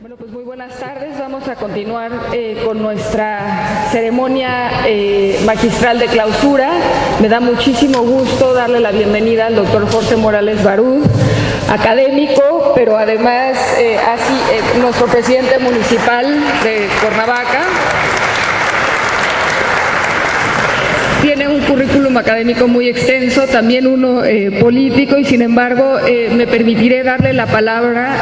Bueno, pues muy buenas tardes. Vamos a continuar con nuestra ceremonia magistral de clausura. Me da muchísimo gusto darle la bienvenida al doctor Jorge Morales Barús, académico, pero además nuestro presidente municipal de Cuernavaca. Tiene un currículum académico muy extenso, también uno político, y sin embargo me permitiré darle la palabra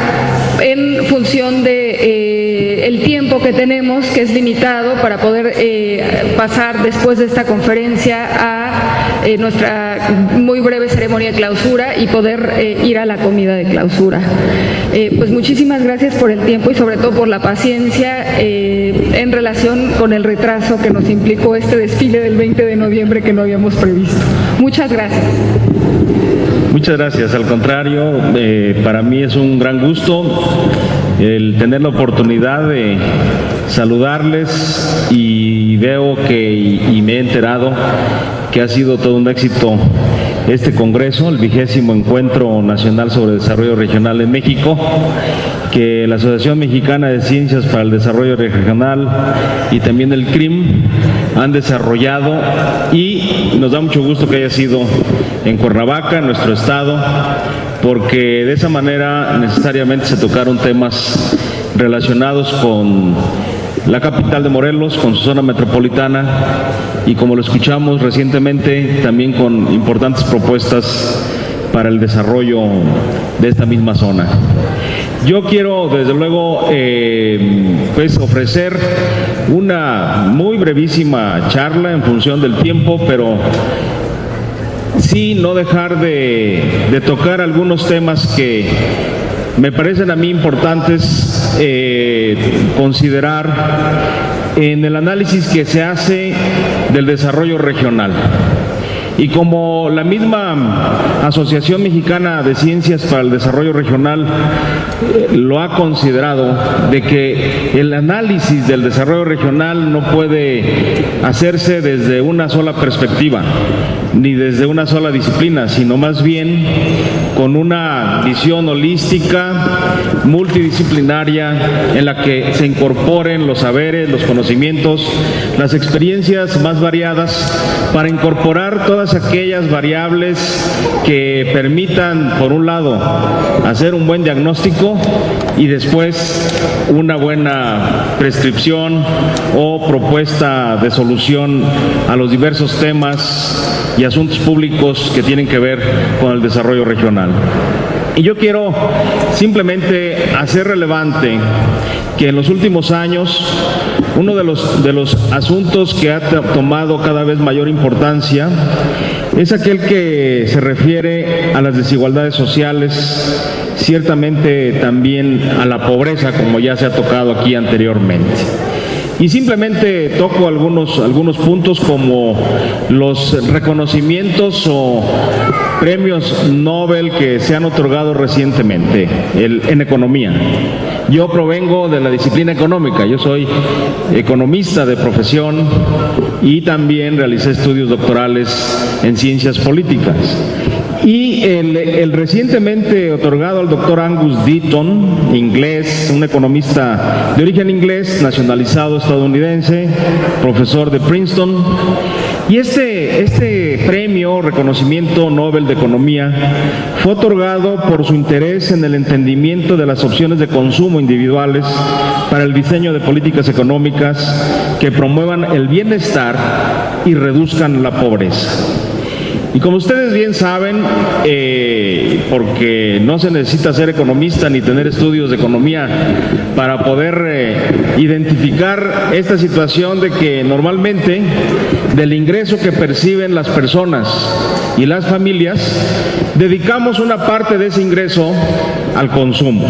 en función de el tiempo que tenemos, que es limitado, para poder pasar después de esta conferencia a nuestra muy breve ceremonia de clausura y poder ir a la comida de clausura. Pues muchísimas gracias por el tiempo y sobre todo por la paciencia en relación con el retraso que nos implicó este desfile del 20 de noviembre que no habíamos previsto. Muchas gracias. Muchas gracias, al contrario, para mí es un gran gusto el tener la oportunidad de saludarles y veo y me he enterado que ha sido todo un éxito este congreso, el 20º Encuentro Nacional sobre Desarrollo Regional en México, que la Asociación Mexicana de Ciencias para el Desarrollo Regional y también el CRIM han desarrollado, y nos da mucho gusto que haya sido en Cuernavaca, en nuestro estado, porque de esa manera necesariamente se tocaron temas relacionados con la capital de Morelos, con su zona metropolitana, y como lo escuchamos recientemente, también con importantes propuestas para el desarrollo de esta misma zona. Yo quiero, desde luego, pues ofrecer una muy brevísima charla en función del tiempo, pero sí no dejar de tocar algunos temas que me parecen a mí importantes considerar en el análisis que se hace del desarrollo regional. Y como la misma Asociación Mexicana de Ciencias para el Desarrollo Regional lo ha considerado, de que el análisis del desarrollo regional no puede hacerse desde una sola perspectiva, ni desde una sola disciplina, sino más bien con una visión holística, multidisciplinaria, en la que se incorporen los saberes, los conocimientos, las experiencias más variadas, para incorporar todas aquellas variables que permitan, por un lado, hacer un buen diagnóstico y después una buena prescripción o propuesta de solución a los diversos temas y asuntos públicos que tienen que ver con el desarrollo regional. Y yo quiero simplemente hacer relevante que en los últimos años uno de los asuntos que ha tomado cada vez mayor importancia es aquel que se refiere a las desigualdades sociales, ciertamente también a la pobreza, como ya se ha tocado aquí anteriormente. Y simplemente toco algunos puntos, como los reconocimientos o premios Nobel que se han otorgado recientemente en economía. Yo provengo de la disciplina económica, yo soy economista de profesión y también realicé estudios doctorales en ciencias políticas. Y el recientemente otorgado al doctor Angus Deaton, inglés, un economista de origen inglés, nacionalizado estadounidense, profesor de Princeton. Y este premio, reconocimiento Nobel de Economía, fue otorgado por su interés en el entendimiento de las opciones de consumo individuales para el diseño de políticas económicas que promuevan el bienestar y reduzcan la pobreza. Y como ustedes bien saben, porque no se necesita ser economista ni tener estudios de economía para poder identificar esta situación de que normalmente del ingreso que perciben las personas y las familias, dedicamos una parte de ese ingreso al consumo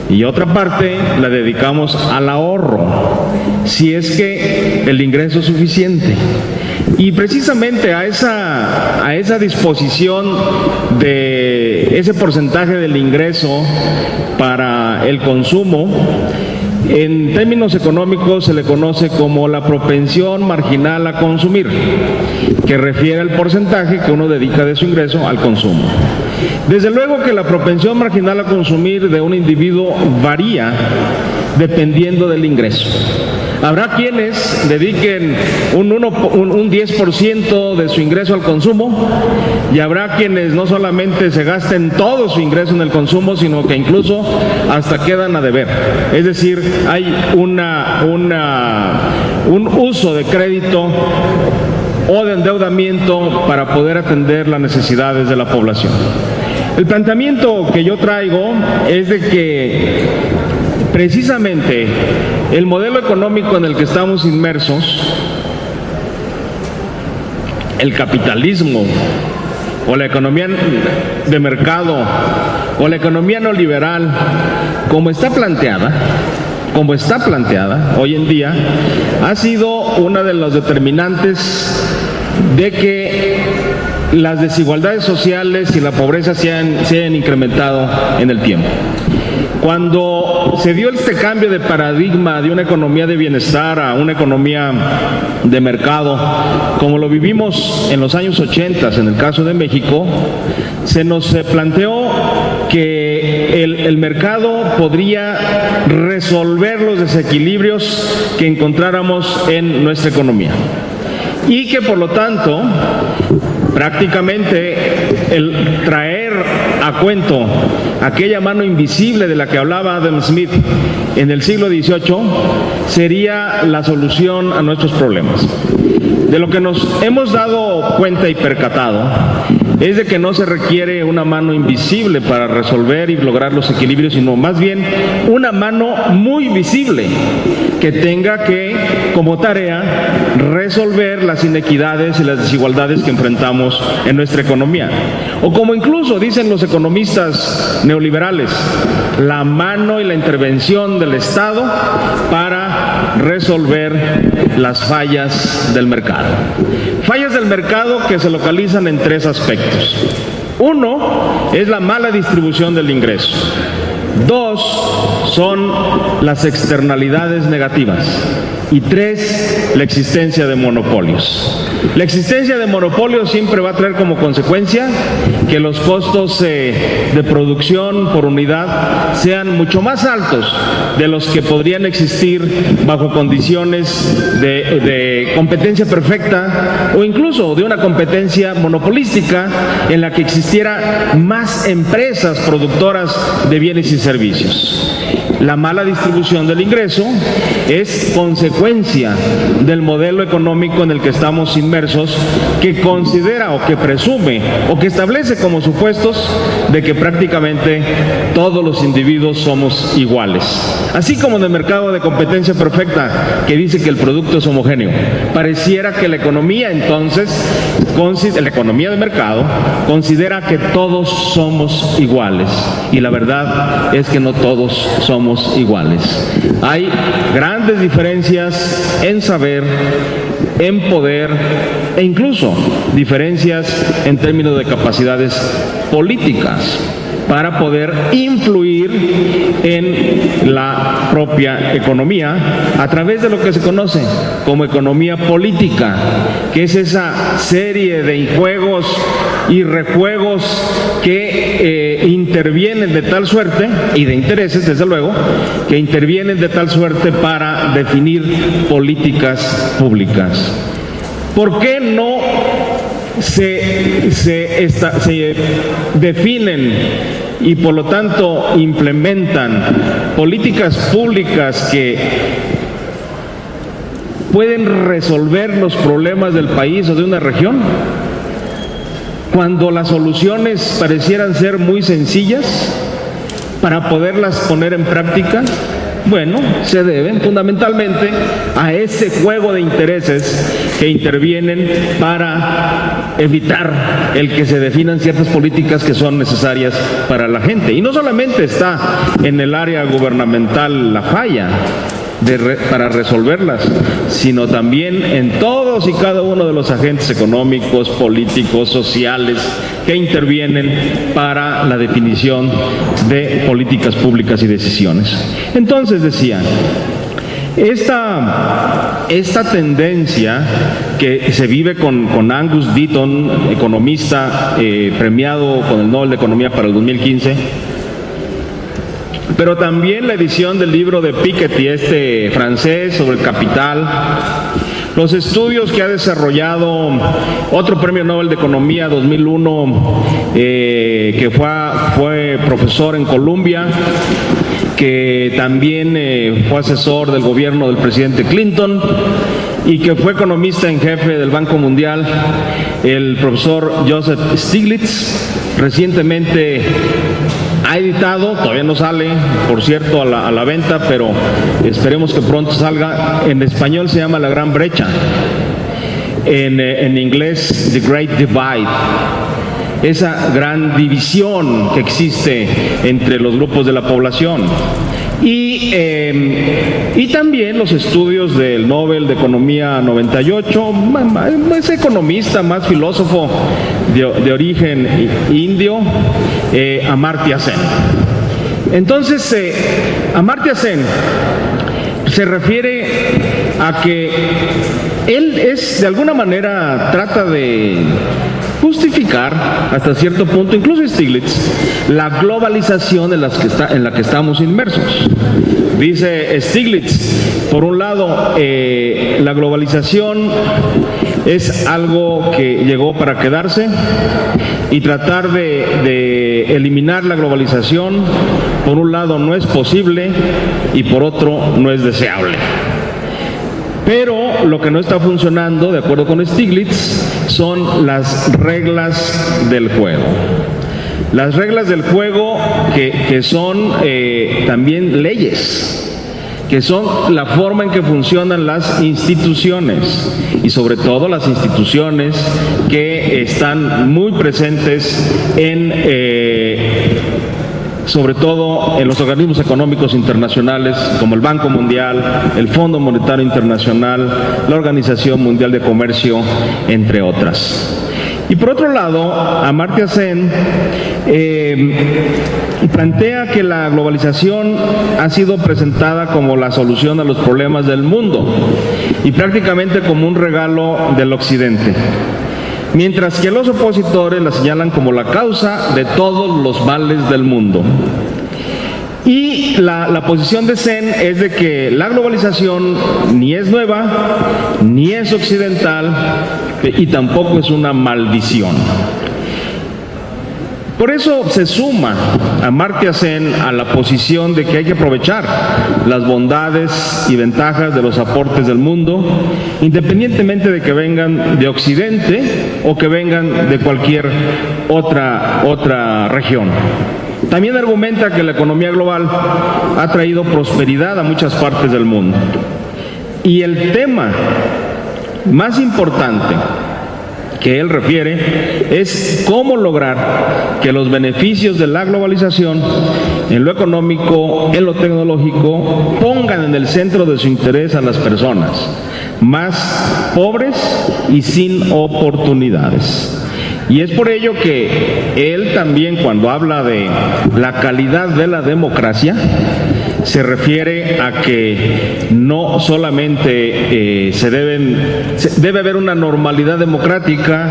y otra parte la dedicamos al ahorro, si es que el ingreso es suficiente. Y precisamente a esa disposición de ese porcentaje del ingreso para el consumo En términos económicos se le conoce como la propensión marginal a consumir, que refiere al porcentaje que uno dedica de su ingreso al consumo. Desde luego que la propensión marginal a consumir de un individuo varía dependiendo del ingreso. Habrá quienes dediquen un 10% de su ingreso al consumo y habrá quienes no solamente se gasten todo su ingreso en el consumo, sino que incluso hasta quedan a deber. Es decir, hay un uso de crédito o de endeudamiento para poder atender las necesidades de la población. El planteamiento que yo traigo es de que precisamente el modelo económico en el que estamos inmersos, el capitalismo o la economía de mercado o la economía neoliberal, como está planteada hoy en día, ha sido una de los determinantes de que las desigualdades sociales y la pobreza se hayan incrementado en el tiempo. Cuando se dio este cambio de paradigma de una economía de bienestar a una economía de mercado, como lo vivimos en los años 80 en el caso de México, se nos planteó que el mercado podría resolver los desequilibrios que encontráramos en nuestra economía y que por lo tanto prácticamente el traer a cuento aquella mano invisible de la que hablaba Adam Smith en el siglo XVIII sería la solución a nuestros problemas. De lo que nos hemos dado cuenta y percatado es de que no se requiere una mano invisible para resolver y lograr los equilibrios, sino más bien una mano muy visible que tenga que, como tarea, resolver las inequidades y las desigualdades que enfrentamos en nuestra economía. O como incluso dicen los economistas neoliberales, la mano y la intervención del Estado para resolver las fallas del mercado. Fallas del mercado que se localizan en tres aspectos. Uno es la mala distribución del ingreso. Dos son las externalidades negativas. Y tres, la existencia de monopolios. La existencia de monopolios siempre va a traer como consecuencia que los costos de producción por unidad sean mucho más altos de los que podrían existir bajo condiciones de competencia perfecta o incluso de una competencia monopolística en la que existiera más empresas productoras de bienes y servicios. La mala distribución del ingreso es consecuencia del modelo económico en el que estamos inmersos, que considera o que presume o que establece como supuestos de que prácticamente todos los individuos somos iguales. Así como en el mercado de competencia perfecta, que dice que el producto es homogéneo, pareciera que la economía entonces, la economía de mercado, considera que todos somos iguales. Y la verdad es que no todos somos iguales. Hay grandes diferencias en saber, en poder e incluso diferencias en términos de capacidades políticas para poder influir en la propia economía a través de lo que se conoce como economía política, que es esa serie de juegos y rejuegos que intervienen de tal suerte, y de intereses desde luego, que intervienen de tal suerte para definir políticas públicas. ¿Por qué no se definen y por lo tanto implementan políticas públicas que pueden resolver los problemas del país o de una región, cuando las soluciones parecieran ser muy sencillas para poderlas poner en práctica? Bueno, se deben fundamentalmente a ese juego de intereses que intervienen para evitar el que se definan ciertas políticas que son necesarias para la gente. Y no solamente está en el área gubernamental la falla. para resolverlas, sino también en todos y cada uno de los agentes económicos, políticos, sociales que intervienen para la definición de políticas públicas y decisiones. Entonces decía, esta tendencia que se vive con Angus Deaton, economista premiado con el Nobel de Economía para el 2015, pero también la edición del libro de Piketty, francés, sobre el capital, los estudios que ha desarrollado otro premio Nobel de Economía 2001, que fue profesor en Columbia, que también fue asesor del gobierno del presidente Clinton y que fue economista en jefe del Banco Mundial, el profesor Joseph Stiglitz. Recientemente ha editado, todavía no sale, por cierto, a la venta, pero esperemos que pronto salga. En español se llama La Gran Brecha, en inglés The Great Divide. Esa gran división que existe entre los grupos de la población. Y también los estudios del Nobel de Economía 98, más economista, más filósofo de origen indio, Amartya Sen. Entonces, Amartya Sen se refiere a que él de alguna manera trata de justificar hasta cierto punto, incluso Stiglitz, la globalización en la que estamos inmersos. Dice Stiglitz, por un lado, la globalización es algo que llegó para quedarse, y tratar de eliminar la globalización, por un lado, no es posible y por otro, no es deseable. Pero lo que no está funcionando, de acuerdo con Stiglitz, son las reglas del juego. Las reglas del juego que son también leyes, que son la forma en que funcionan las instituciones, y sobre todo las instituciones que están muy presentes sobre todo en los organismos económicos internacionales como el Banco Mundial, el Fondo Monetario Internacional, la Organización Mundial de Comercio, entre otras. Y por otro lado, Amartya Sen plantea que la globalización ha sido presentada como la solución a los problemas del mundo y prácticamente como un regalo del Occidente, mientras que los opositores la señalan como la causa de todos los males del mundo. Y la posición de Sen es de que la globalización ni es nueva, ni es occidental, y tampoco es una maldición. Por eso se suma Amartya Sen a la posición de que hay que aprovechar las bondades y ventajas de los aportes del mundo, independientemente de que vengan de Occidente o que vengan de cualquier otra región. También argumenta que la economía global ha traído prosperidad a muchas partes del mundo. Y el tema más importante que él refiere es cómo lograr que los beneficios de la globalización en lo económico, en lo tecnológico, pongan en el centro de su interés a las personas más pobres y sin oportunidades. Y es por ello que él también, cuando habla de la calidad de la democracia, se refiere a que no solamente debe haber una normalidad democrática,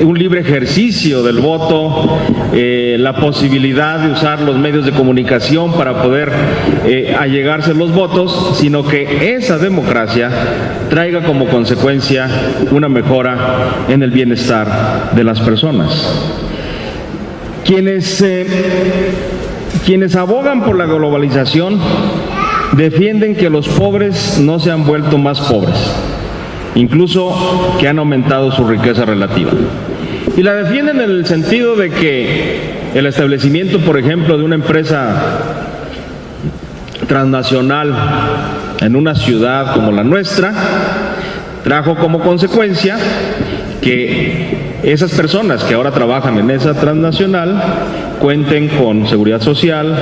un libre ejercicio del voto, la posibilidad de usar los medios de comunicación para poder allegarse los votos, sino que esa democracia traiga como consecuencia una mejora en el bienestar de las personas. Quienes abogan por la globalización defienden que los pobres no se han vuelto más pobres, incluso que han aumentado su riqueza relativa. Y la defienden en el sentido de que el establecimiento, por ejemplo, de una empresa transnacional en una ciudad como la nuestra trajo como consecuencia que esas personas que ahora trabajan en esa transnacional cuenten con seguridad social,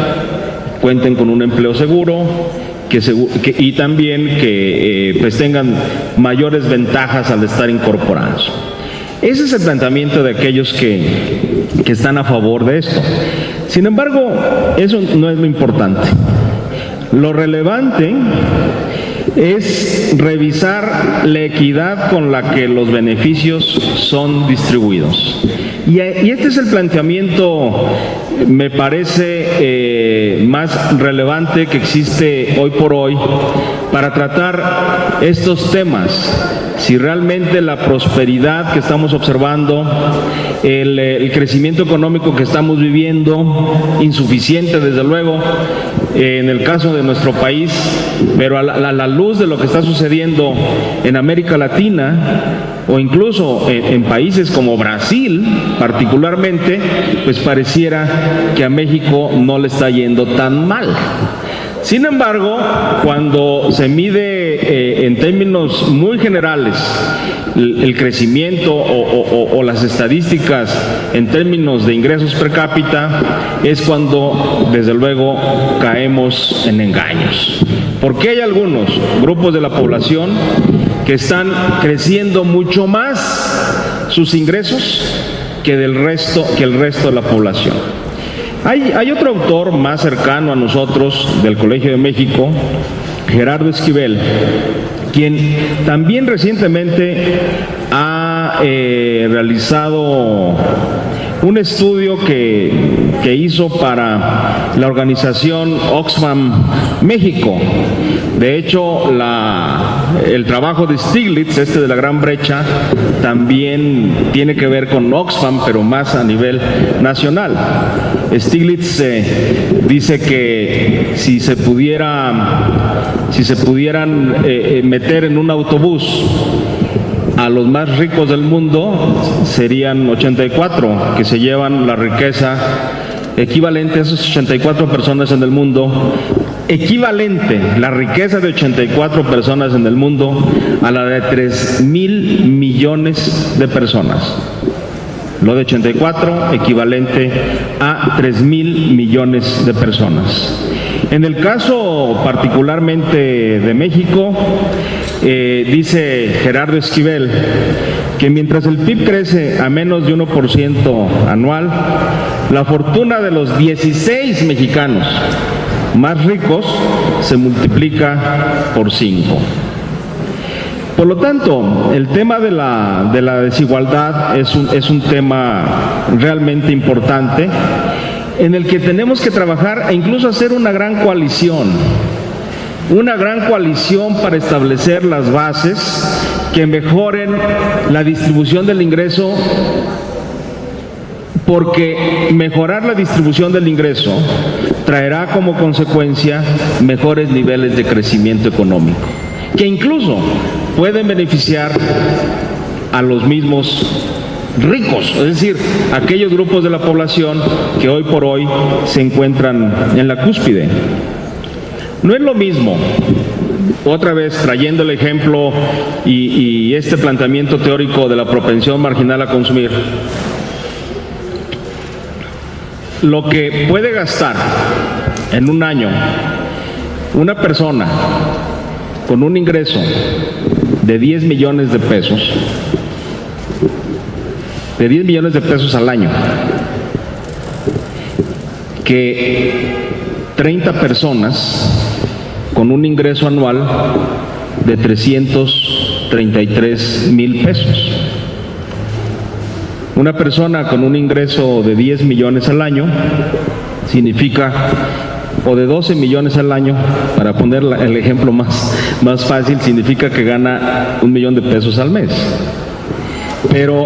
cuenten con un empleo seguro, y también que pues tengan mayores ventajas al estar incorporados. Ese es el planteamiento de aquellos que están a favor de esto. Sin embargo, eso no es lo importante. Lo relevante es revisar la equidad con la que los beneficios son distribuidos. Y este es el planteamiento, me parece, más relevante que existe hoy por hoy para tratar estos temas. Si realmente la prosperidad que estamos observando, el crecimiento económico que estamos viviendo, insuficiente desde luego, en el caso de nuestro país, pero a la luz de lo que está sucediendo en América Latina, o incluso en países como Brasil particularmente, pues pareciera que a México no le está yendo tan mal. Sin embargo, cuando se mide en términos muy generales el crecimiento o las estadísticas en términos de ingresos per cápita, es cuando desde luego caemos en engaños. Porque hay algunos grupos de la población que están creciendo mucho más sus ingresos que el resto de la población. Hay otro autor más cercano a nosotros del Colegio de México, Gerardo Esquivel, quien también recientemente ha realizado un estudio que hizo para la organización Oxfam México. De hecho, el trabajo de Stiglitz, de la Gran Brecha, también tiene que ver con Oxfam, pero más a nivel nacional. Stiglitz dice que si se pudieran meter en un autobús a los más ricos del mundo, serían 84 que se llevan la riqueza equivalente a esas 84 personas en el mundo, equivalente la riqueza de 84 personas en el mundo a la de 3,000 millones de personas. Lo de 84 equivalente a 3,000 millones de personas. En el caso particularmente de México, dice Gerardo Esquivel que mientras el PIB crece a menos de 1% anual, la fortuna de los 16 mexicanos más ricos se multiplica por 5. Por lo tanto, el tema de la desigualdad es un tema realmente importante en el que tenemos que trabajar e incluso hacer una gran coalición para establecer las bases que mejoren la distribución del ingreso, porque mejorar la distribución del ingreso traerá como consecuencia mejores niveles de crecimiento económico, que incluso pueden beneficiar a los mismos ricos, es decir, aquellos grupos de la población que hoy por hoy se encuentran en la cúspide. No es lo mismo, otra vez trayendo el ejemplo y este planteamiento teórico de la propensión marginal a consumir, lo que puede gastar en un año una persona con un ingreso de 10 millones de pesos, al año, que 30 personas con un ingreso anual de 333,000 pesos. Una persona con un ingreso de 10 millones al año significa, o de 12 millones al año, para poner el ejemplo más fácil, significa que gana 1 millón de pesos al mes. Pero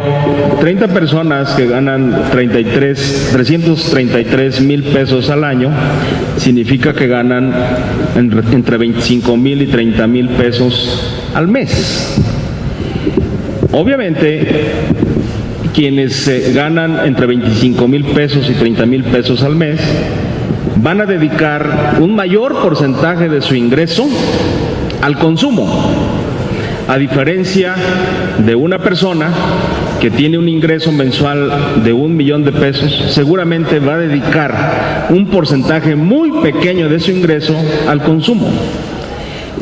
30 personas que ganan 333,000 pesos al año, significa que ganan entre 25,000 y 30,000 pesos al mes. Obviamente, quienes ganan entre 25,000 pesos y 30,000 pesos al mes van a dedicar un mayor porcentaje de su ingreso al consumo, a diferencia de una persona que tiene un ingreso mensual de 1 millón de pesos, seguramente va a dedicar un porcentaje muy pequeño de su ingreso al consumo.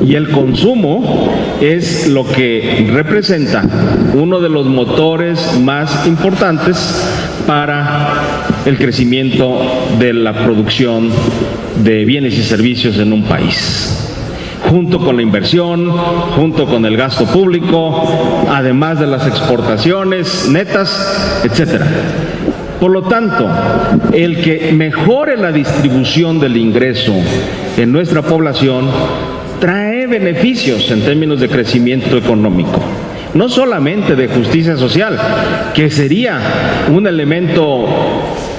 y el consumo es lo que representa uno de los motores más importantes para el crecimiento de la producción de bienes y servicios en un país, junto con la inversión, junto con el gasto público, además de las exportaciones netas, etcétera. Por lo tanto, el que mejore la distribución del ingreso en nuestra población trae beneficios en términos de crecimiento económico, no solamente de justicia social, que sería un elemento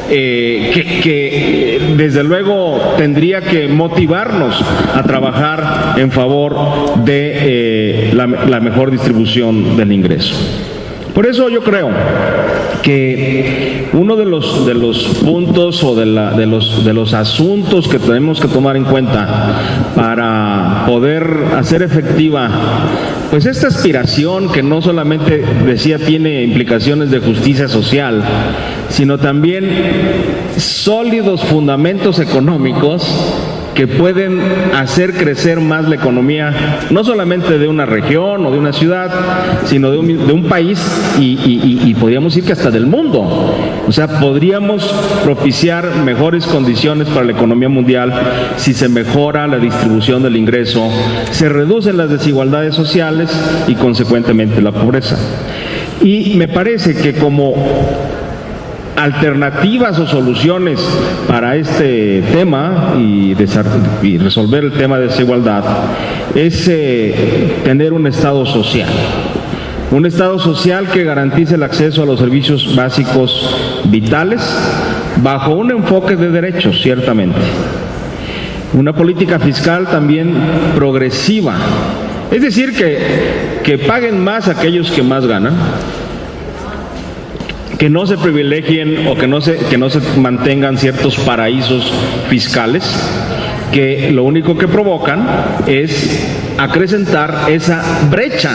que desde luego tendría que motivarnos a trabajar en favor de la mejor distribución del ingreso. Por eso yo creo que uno de los puntos o de los asuntos que tenemos que tomar en cuenta para poder hacer efectiva pues esta aspiración, que no solamente decía tiene implicaciones de justicia social, sino también sólidos fundamentos económicos que pueden hacer crecer más la economía, no solamente de una región o de una ciudad, sino de un país y podríamos decir que hasta del mundo. O sea, podríamos propiciar mejores condiciones para la economía mundial si se mejora la distribución del ingreso, se reducen las desigualdades sociales y consecuentemente la pobreza. Y me parece que como alternativas o soluciones para este tema y resolver el tema de desigualdad es tener un Estado social. Un Estado social que garantice el acceso a los servicios básicos vitales bajo un enfoque de derechos, ciertamente. Una política fiscal también progresiva, es decir, que paguen más aquellos que más ganan, que no se privilegien o que no se mantengan ciertos paraísos fiscales, que lo único que provocan es acrecentar esa brecha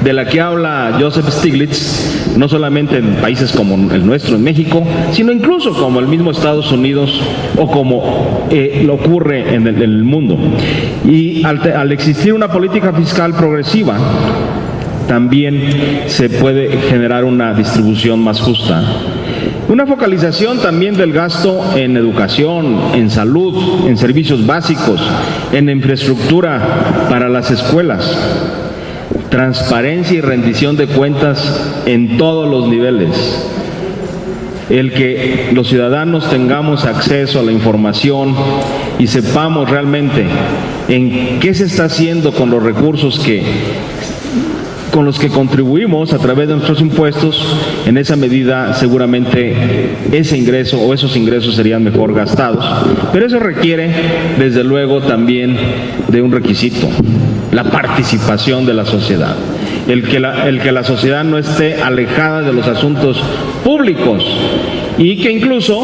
de la que habla Joseph Stiglitz, no solamente en países como el nuestro, en México, sino incluso como el mismo Estados Unidos o como lo ocurre en el mundo. Y al existir una política fiscal progresiva, también se puede generar una distribución más justa. Una focalización también del gasto en educación, en salud, en servicios básicos, en infraestructura para las escuelas. Transparencia y rendición de cuentas en todos los niveles. El que los ciudadanos tengamos acceso a la información y sepamos realmente en qué se está haciendo con los recursos con los que contribuimos a través de nuestros impuestos, en esa medida seguramente ese ingreso o esos ingresos serían mejor gastados. Pero eso requiere, desde luego, también de un requisito: la participación de la sociedad. El que la sociedad no esté alejada de los asuntos públicos y que incluso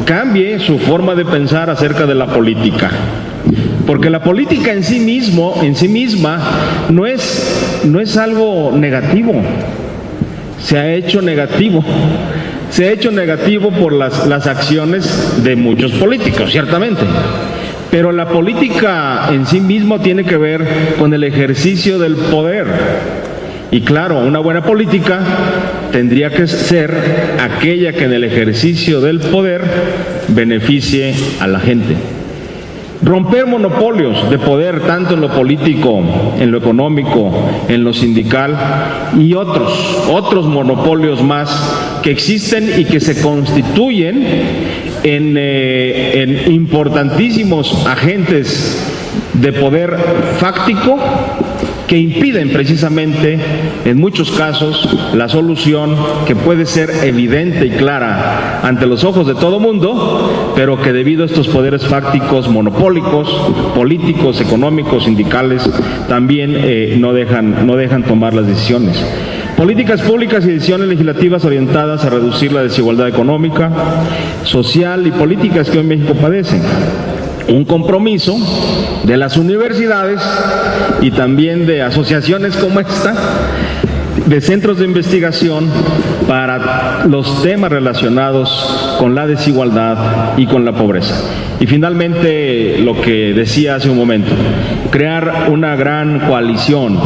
cambie su forma de pensar acerca de la política. Porque la política en sí misma no es algo negativo. Se ha hecho negativo. Se ha hecho negativo por las acciones de muchos políticos, ciertamente. Pero la política en sí mismo tiene que ver con el ejercicio del poder. Y claro, una buena política tendría que ser aquella que en el ejercicio del poder beneficie a la gente. Romper monopolios de poder, tanto en lo político, en lo económico, en lo sindical y otros monopolios más que existen y que se constituyen en importantísimos agentes de poder fáctico que impiden precisamente en muchos casos la solución que puede ser evidente y clara ante los ojos de todo mundo, pero que debido a estos poderes fácticos monopólicos, políticos, económicos, sindicales, también no dejan tomar las decisiones. Políticas públicas y decisiones legislativas orientadas a reducir la desigualdad económica, social y políticas que hoy México padece. Un compromiso de las universidades y también de asociaciones como esta, de centros de investigación para los temas relacionados con la desigualdad y con la pobreza. Y finalmente, lo que decía hace un momento, crear una gran coalición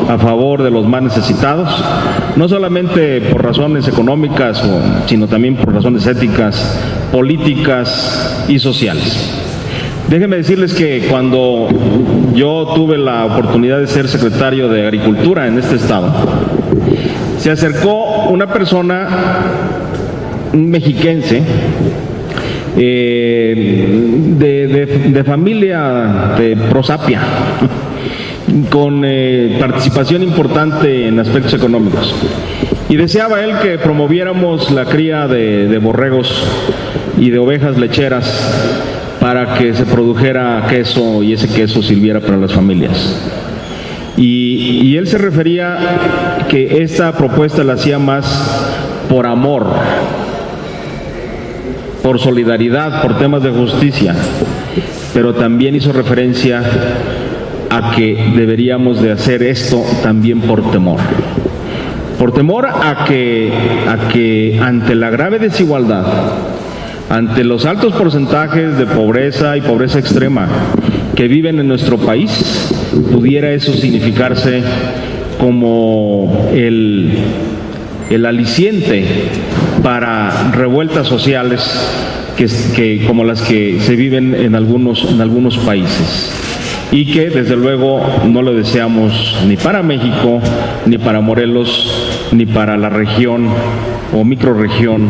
a favor de los más necesitados, no solamente por razones económicas, sino también por razones éticas, políticas y sociales. Déjenme decirles que cuando yo tuve la oportunidad de ser secretario de Agricultura en este estado, se acercó una persona, un mexiquense, de familia de prosapia, con participación importante en aspectos económicos, y deseaba él que promoviéramos la cría de borregos y de ovejas lecheras para que se produjera queso y ese queso sirviera para las familias. Y él se refería que esta propuesta la hacía más por amor, por solidaridad, por temas de justicia, pero también hizo referencia a que deberíamos de hacer esto también por temor. Por temor a que ante la grave desigualdad, ante los altos porcentajes de pobreza y pobreza extrema que viven en nuestro país, pudiera eso significarse como el aliciente para revueltas sociales que como las que se viven en algunos países, y que desde luego no lo deseamos ni para México, ni para Morelos, ni para la región o microrregión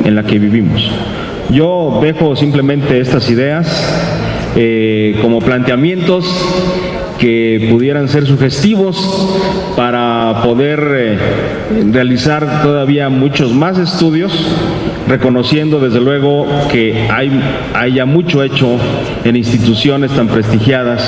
en la que vivimos. Yo dejo simplemente estas ideas como planteamientos que pudieran ser sugestivos para poder realizar todavía muchos más estudios, reconociendo desde luego que hay ya mucho hecho en instituciones tan prestigiadas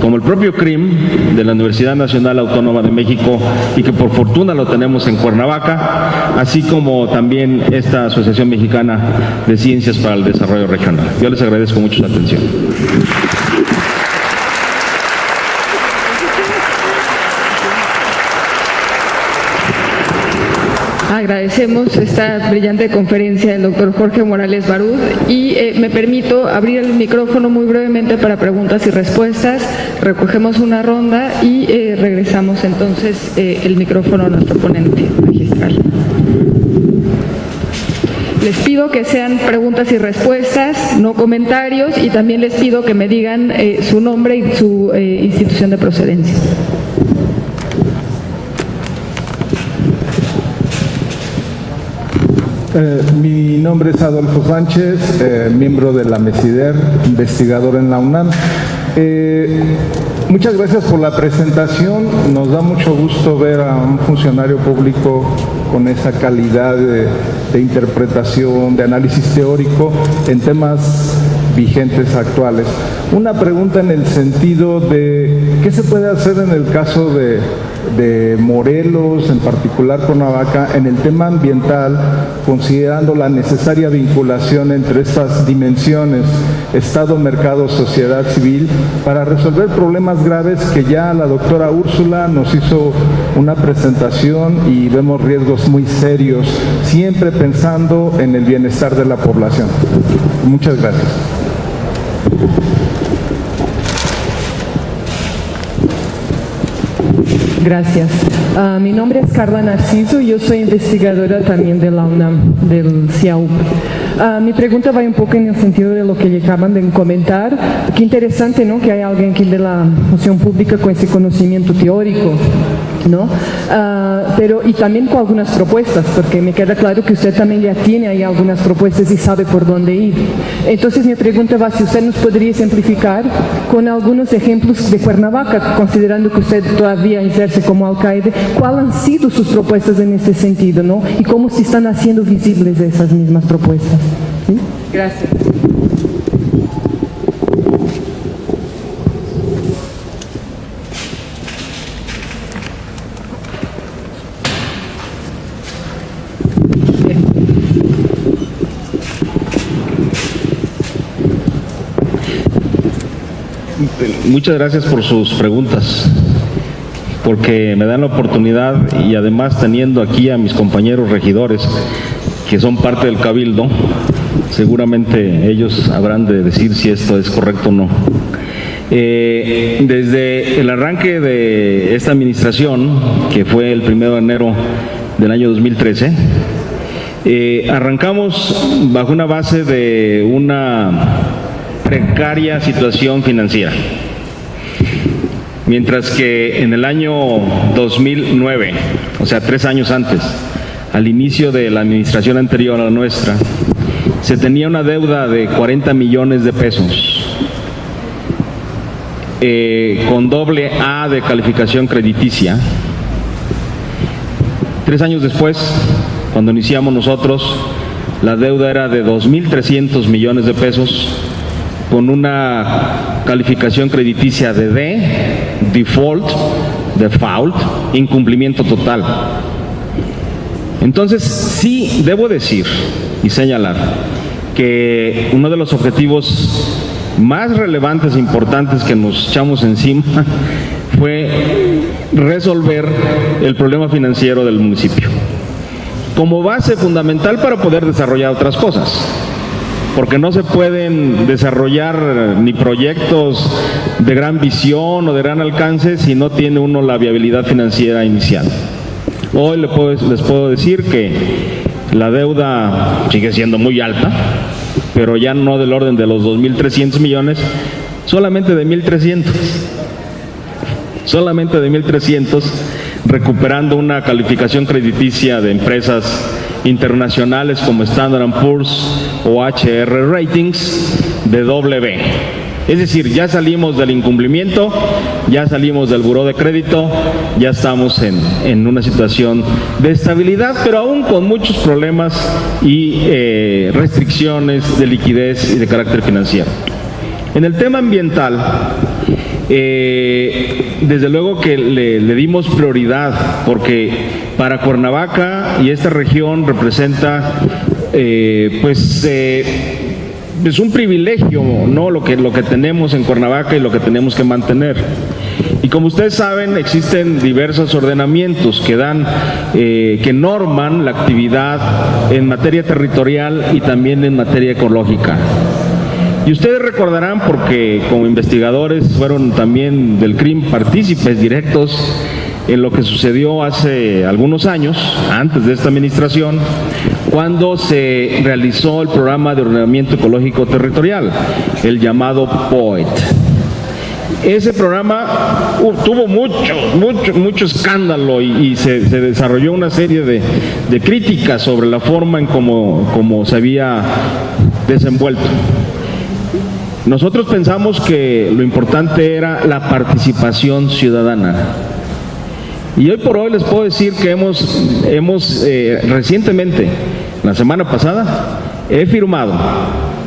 como el propio CRIM de la Universidad Nacional Autónoma de México, y que por fortuna lo tenemos en Cuernavaca, así como también esta Asociación Mexicana de Ciencias para el Desarrollo Regional. Yo les agradezco mucho su atención. Agradecemos esta brillante conferencia del doctor Jorge Morales Barúd, y me permito abrir el micrófono muy brevemente para preguntas y respuestas. Recogemos una ronda y regresamos entonces el micrófono a nuestro ponente magistral. Les pido que sean preguntas y respuestas, no comentarios, y también les pido que me digan su nombre y su institución de procedencia. Mi nombre es Adolfo Sánchez, miembro de la MESIDER, investigador en la UNAM. Muchas gracias por la presentación. Nos da mucho gusto ver a un funcionario público con esa calidad de interpretación, de análisis teórico en temas vigentes actuales. Una pregunta en el sentido de ¿qué se puede hacer en el caso de Morelos, en particular Cuernavaca, en el tema ambiental, considerando la necesaria vinculación entre estas dimensiones, Estado, mercado, sociedad civil, para resolver problemas graves que ya la doctora Úrsula nos hizo una presentación, y vemos riesgos muy serios, siempre pensando en el bienestar de la población? Muchas gracias. Gracias. Mi nombre es Carla Narciso, yo soy investigadora también de la UNAM, del CIAUP. Mi pregunta va un poco en el sentido de lo que le acaban de comentar. Qué interesante, ¿no?, que hay alguien aquí de la función pública con ese conocimiento teórico, ¿no? Pero y también con algunas propuestas, porque me queda claro que usted también ya tiene ahí algunas propuestas y sabe por dónde ir. Entonces mi pregunta va, si usted nos podría simplificar con algunos ejemplos de Cuernavaca, considerando que usted todavía ejerce como alcalde, ¿cuáles han sido sus propuestas en este sentido, ¿no?, y cómo se están haciendo visibles esas mismas propuestas? ¿Sí? Gracias. Muchas gracias por sus preguntas, porque me dan la oportunidad, y además teniendo aquí a mis compañeros regidores que son parte del Cabildo, seguramente ellos habrán de decir si esto es correcto o no. Desde el arranque de esta administración, que fue el 1 de enero del año 2013, arrancamos bajo una base de una precaria situación financiera. Mientras que en el año 2009, o sea, 3 años antes, al inicio de la administración anterior a la nuestra, se tenía una deuda de 40 millones de pesos, con AA de calificación crediticia. 3 años después, cuando iniciamos nosotros, la deuda era de 2.300 millones de pesos, con una calificación crediticia de D, default, incumplimiento total. Entonces, sí debo decir y señalar que uno de los objetivos más relevantes e importantes que nos echamos encima fue resolver el problema financiero del municipio, como base fundamental para poder desarrollar otras cosas. Porque no se pueden desarrollar ni proyectos de gran visión o de gran alcance si no tiene uno la viabilidad financiera inicial. Hoy les puedo decir que la deuda sigue siendo muy alta, pero ya no del orden de los 2.300 millones, solamente de 1.300. Solamente de 1.300, recuperando una calificación crediticia de empresas internacionales como Standard & Poor's o HR Ratings de B. Es decir, ya salimos del incumplimiento, ya salimos del buró de crédito, ya estamos en una situación de estabilidad, pero aún con muchos problemas y restricciones de liquidez y de carácter financiero. En el tema ambiental, desde luego que le dimos prioridad, porque para Cuernavaca y esta región representa es un privilegio, ¿no? Lo que tenemos en Cuernavaca y lo que tenemos que mantener. Y como ustedes saben, existen diversos ordenamientos que norman la actividad en materia territorial y también en materia ecológica. Y ustedes recordarán, porque como investigadores fueron también del CRIM partícipes directos en lo que sucedió hace algunos años, antes de esta administración, cuando se realizó el programa de ordenamiento ecológico territorial, el llamado POET. Ese programa tuvo mucho escándalo y se desarrolló una serie de críticas sobre la forma en cómo se había desenvuelto. Nosotros pensamos que lo importante era la participación ciudadana. Y hoy por hoy les puedo decir que hemos recientemente, la semana pasada, he firmado,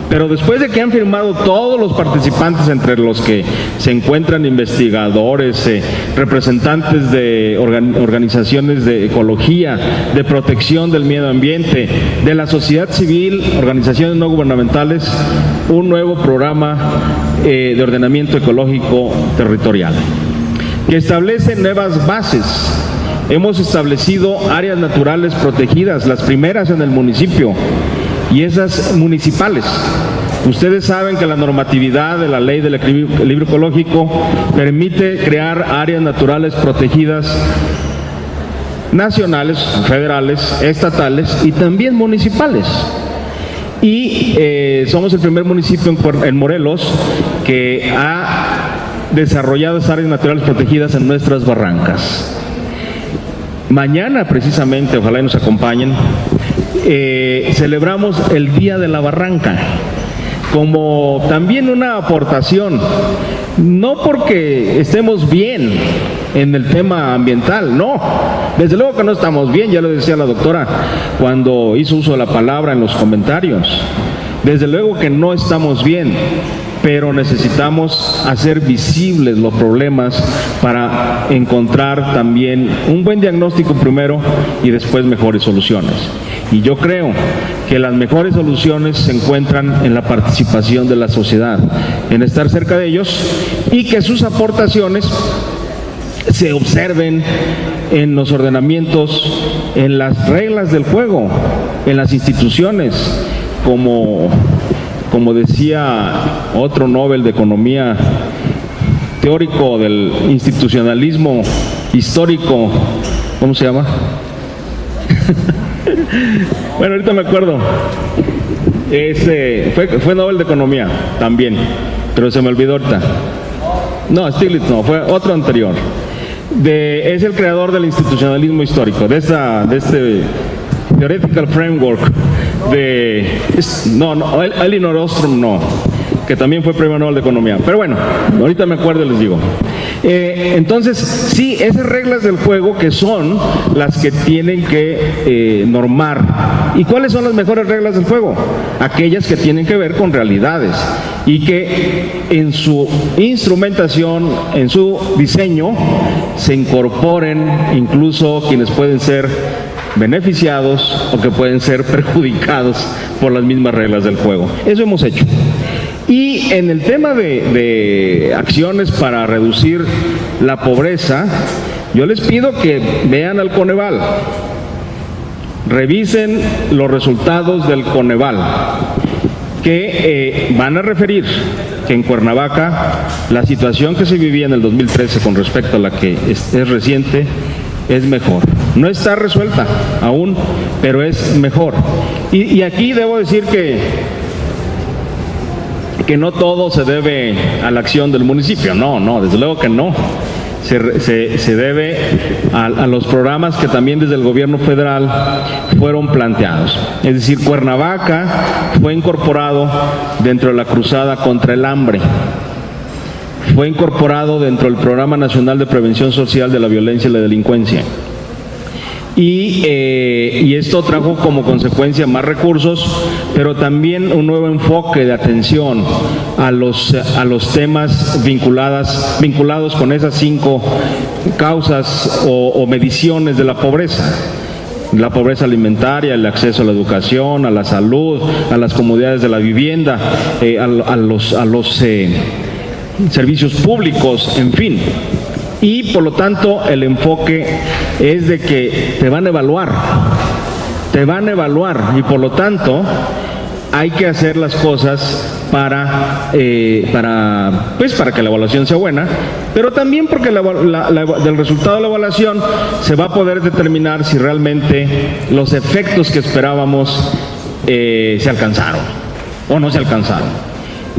pero después de que han firmado todos los participantes, entre los que se encuentran investigadores, representantes de organizaciones de ecología, de protección del medio ambiente, de la sociedad civil, organizaciones no gubernamentales, un nuevo programa de ordenamiento ecológico territorial, que establece nuevas bases. Hemos establecido áreas naturales protegidas, las primeras en el municipio, y esas municipales. Ustedes saben que la normatividad de la Ley del Equilibrio Ecológico permite crear áreas naturales protegidas nacionales, federales, estatales y también municipales. Y somos el primer municipio en Morelos que ha desarrollado esas áreas naturales protegidas en nuestras barrancas. Mañana precisamente, ojalá y nos acompañen, celebramos el Día de la Barranca como también una aportación, no porque estemos bien en el tema ambiental, no, desde luego que no estamos bien, ya lo decía la doctora cuando hizo uso de la palabra en los comentarios, desde luego que no estamos bien, pero necesitamos hacer visibles los problemas para encontrar también un buen diagnóstico primero y después mejores soluciones. Y yo creo que las mejores soluciones se encuentran en la participación de la sociedad, en estar cerca de ellos y que sus aportaciones se observen en los ordenamientos, en las reglas del juego, en las instituciones, como decía otro Nobel de Economía, teórico del institucionalismo histórico, ¿cómo se llama? Bueno, ahorita me acuerdo. Fue Nobel de Economía también, pero se me olvidó ahorita. No, Stiglitz no, fue otro anterior. Es el creador del institucionalismo histórico, de este theoretical framework no, Elinor Ostrom no, que también fue premio Nobel de Economía. Pero bueno, ahorita me acuerdo y les digo. Entonces, sí, esas reglas del juego que son las que tienen que normar. ¿Y cuáles son las mejores reglas del juego? Aquellas que tienen que ver con realidades y que en su instrumentación, en su diseño, se incorporen incluso quienes pueden ser beneficiados o que pueden ser perjudicados por las mismas reglas del juego. Eso hemos hecho. Y en el tema de acciones para reducir la pobreza, yo les pido que vean al Coneval, revisen los resultados del Coneval, que van a referir que en Cuernavaca la situación que se vivía en el 2013 con respecto a la que es reciente es mejor. No está resuelta aún, pero es mejor. Y aquí debo decir que no todo se debe a la acción del municipio, no, desde luego que no. Se debe a los programas que también desde el gobierno federal fueron planteados. Es decir, Cuernavaca fue incorporado dentro de la cruzada contra el hambre, fue incorporado dentro del Programa Nacional de Prevención Social de la Violencia y la Delincuencia. Y esto trajo como consecuencia más recursos, pero también un nuevo enfoque de atención a los temas vinculados con esas 5 causas o mediciones de la pobreza. La pobreza alimentaria, el acceso a la educación, a la salud, a las comodidades de la vivienda, a los servicios públicos, en fin. Y por lo tanto el enfoque es de que te van a evaluar y por lo tanto hay que hacer las cosas para que la evaluación sea buena, pero también porque del resultado de la evaluación se va a poder determinar si realmente los efectos que esperábamos se alcanzaron o no se alcanzaron.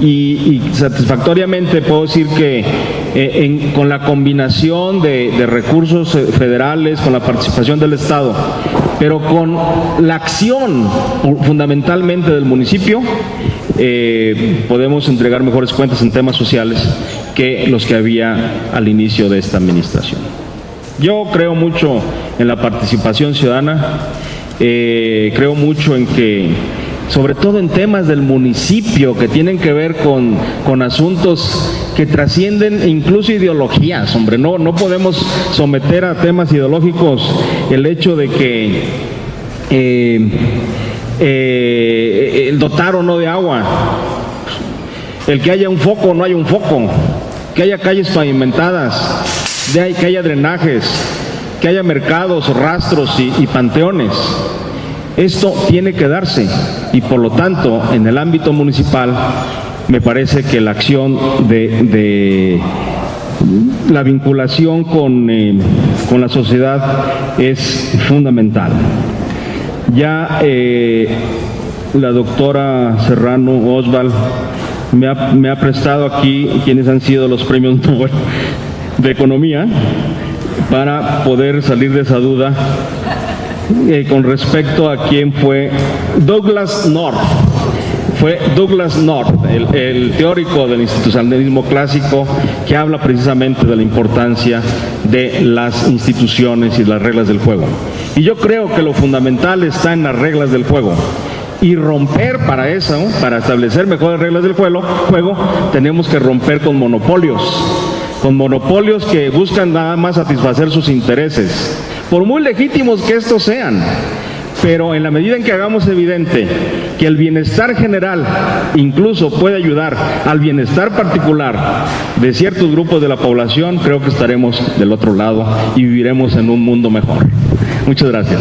Y satisfactoriamente puedo decir que con la combinación de recursos federales, con la participación del Estado, pero con la acción fundamentalmente del municipio, podemos entregar mejores cuentas en temas sociales que los que había al inicio de esta administración. Yo creo mucho en la participación ciudadana, creo mucho en que, sobre todo en temas del municipio que tienen que ver con asuntos que trascienden incluso ideologías, hombre, no podemos someter a temas ideológicos el hecho de que el dotar o no de agua, el que haya un foco o no haya un foco, que haya calles pavimentadas, que haya drenajes, que haya mercados, rastros y panteones. Esto tiene que darse y por lo tanto en el ámbito municipal me parece que la acción de la vinculación con la sociedad es fundamental. Ya la doctora Serrano Osval me ha prestado aquí quienes han sido los premios Nobel de Economía para poder salir de esa duda. Con respecto a quién fue Douglass North. Fue Douglass North, el teórico del institucionalismo clásico, que habla precisamente de la importancia de las instituciones y las reglas del juego. Y yo creo que lo fundamental está en las reglas del juego. Y romper para eso, para establecer mejores reglas del juego, tenemos que romper con monopolios que buscan nada más satisfacer sus intereses, por muy legítimos que estos sean, pero en la medida en que hagamos evidente que el bienestar general incluso puede ayudar al bienestar particular de ciertos grupos de la población, creo que estaremos del otro lado y viviremos en un mundo mejor. Muchas gracias.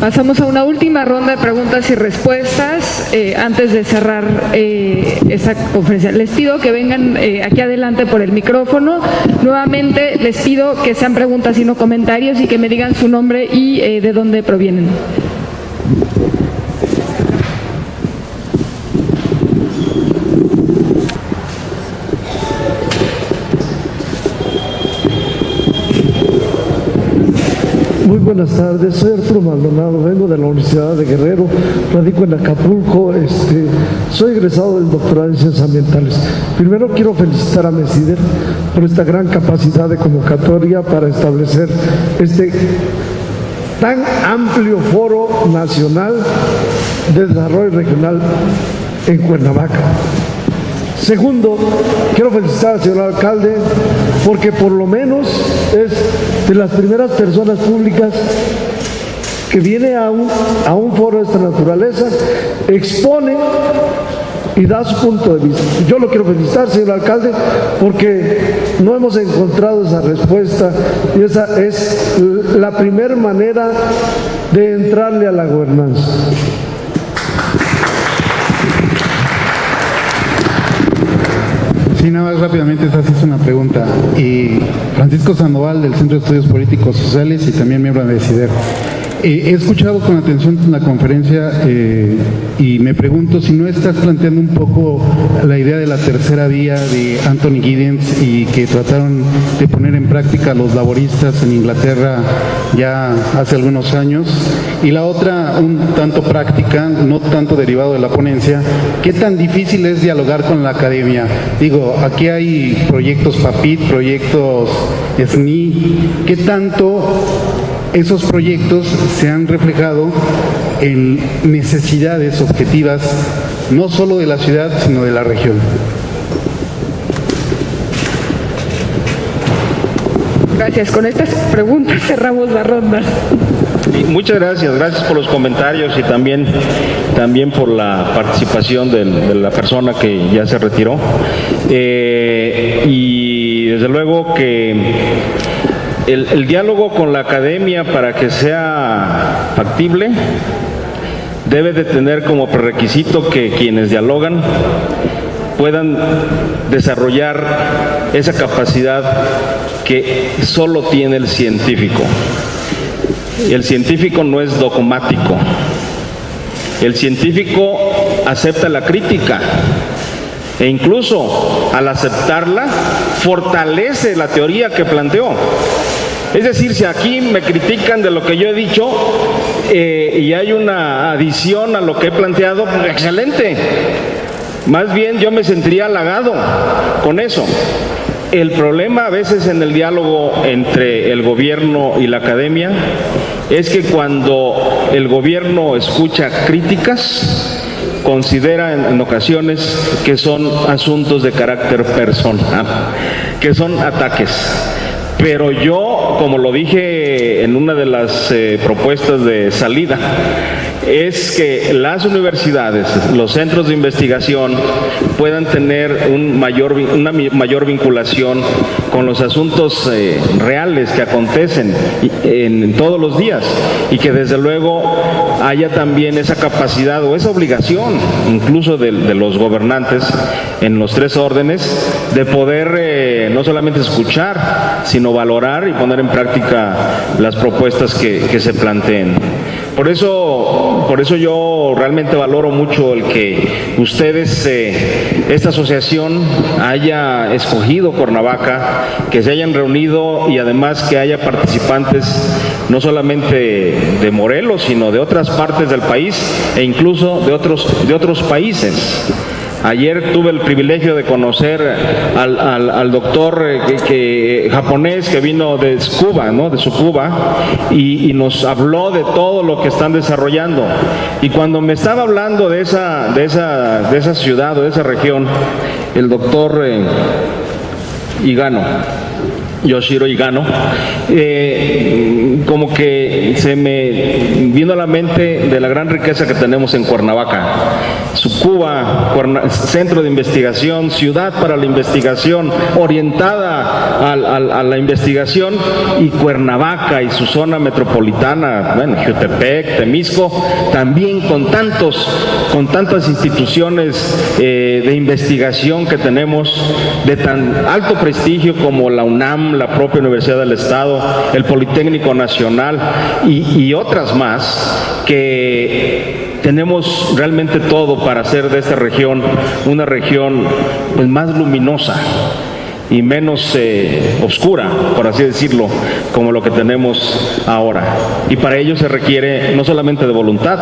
Pasamos a una última ronda de preguntas y respuestas antes de cerrar esa conferencia. Les pido que vengan aquí adelante por el micrófono. Nuevamente les pido que sean preguntas y no comentarios y que me digan su nombre y de dónde provienen. Muy buenas tardes, soy Arturo Maldonado, vengo de la Universidad de Guerrero, radico en Acapulco, soy egresado del doctorado en Ciencias Ambientales. Primero quiero felicitar a MESIDER por esta gran capacidad de convocatoria para establecer este tan amplio foro nacional de desarrollo regional en Cuernavaca. Segundo, quiero felicitar al señor alcalde porque por lo menos es de las primeras personas públicas que viene a un foro de esta naturaleza, expone y da su punto de vista. Yo lo quiero felicitar, señor alcalde, porque no hemos encontrado esa respuesta y esa es la primera manera de entrarle a la gobernanza. Sí, nada más rápidamente, esta sí es una pregunta. Francisco Sandoval, del Centro de Estudios Políticos Sociales y también miembro de MESIDER. He escuchado con atención la conferencia y me pregunto si no estás planteando un poco la idea de la tercera vía de Anthony Giddens y que trataron de poner en práctica los laboristas en Inglaterra ya hace algunos años. Y la otra, un tanto práctica, no tanto derivado de la ponencia, ¿qué tan difícil es dialogar con la academia? Digo, aquí hay proyectos PAPIT, proyectos SNI, ¿qué tanto esos proyectos se han reflejado en necesidades objetivas no solo de la ciudad, sino de la región? Gracias. Con estas preguntas cerramos la ronda. Muchas gracias por los comentarios y también por la participación de la persona que ya se retiró. Y desde luego que el diálogo con la academia, para que sea factible, debe de tener como prerequisito que quienes dialogan puedan desarrollar esa capacidad que solo tiene el científico. El científico no es dogmático. El científico acepta la crítica e incluso al aceptarla fortalece la teoría que planteó. Es decir, si aquí me critican de lo que yo he dicho y hay una adición a lo que he planteado, pues excelente. Más bien yo me sentiría halagado con eso. El problema a veces en el diálogo entre el gobierno y la academia es que cuando el gobierno escucha críticas, considera en ocasiones que son asuntos de carácter personal, que son ataques. Pero yo, como lo dije en una de las propuestas de salida, es que las universidades, los centros de investigación puedan tener una mayor vinculación con los asuntos reales que acontecen en todos los días y que desde luego haya también esa capacidad o esa obligación incluso de los gobernantes en los tres órdenes de poder no solamente escuchar, sino valorar y poner en práctica las propuestas que se planteen. Por eso yo realmente valoro mucho el que ustedes, esta asociación, haya escogido Cuernavaca, que se hayan reunido y además que haya participantes no solamente de Morelos, sino de otras partes del país e incluso de otros países. Ayer tuve el privilegio de conocer al doctor japonés que vino de Cuba, ¿no? De su Cuba, y nos habló de todo lo que están desarrollando. Y cuando me estaba hablando de esa ciudad o de esa región, el doctor Yoshiro Higano, como que se me vino a la mente de la gran riqueza que tenemos en Cuernavaca. Sucuba, centro de investigación, ciudad para la investigación, orientada a la investigación, y Cuernavaca y su zona metropolitana, bueno, Jutepec, Temisco, también con tantas instituciones de investigación que tenemos de tan alto prestigio como la UNAM, la propia Universidad del Estado, el Politécnico Nacional y otras más, que tenemos realmente todo para hacer de esta región una región pues más luminosa y menos oscura, por así decirlo, como lo que tenemos ahora. Y para ello se requiere no solamente de voluntad,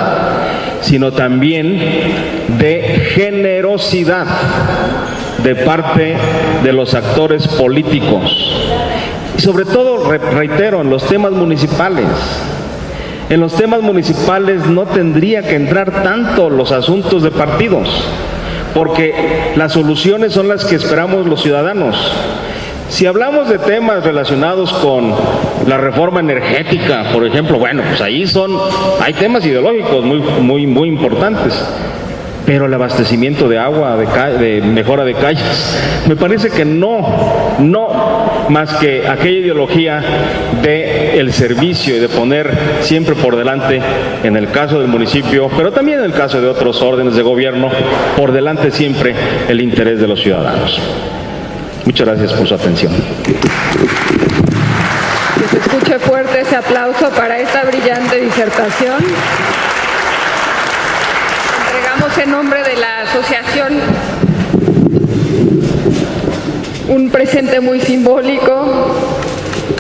sino también de generosidad de parte de los actores políticos. Y sobre todo, reitero, en los temas municipales. En los temas municipales no tendría que entrar tanto los asuntos de partidos, porque las soluciones son las que esperamos los ciudadanos. Si hablamos de temas relacionados con la reforma energética, por ejemplo, bueno, pues ahí hay temas ideológicos muy importantes. Pero el abastecimiento de agua, de mejora de calles, me parece que no más que aquella ideología del servicio y de poner siempre por delante, en el caso del municipio, pero también en el caso de otros órdenes de gobierno, por delante siempre el interés de los ciudadanos. Muchas gracias por su atención. Que se escuche fuerte ese aplauso para esta brillante disertación. Entregamos en nombre de la asociación un presente muy simbólico,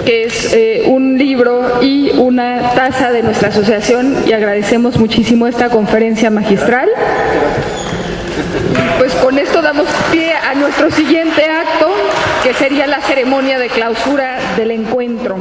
que es un libro y una taza de nuestra asociación, y agradecemos muchísimo esta conferencia magistral. Pues con esto damos pie a nuestro siguiente acto, que sería la ceremonia de clausura del encuentro.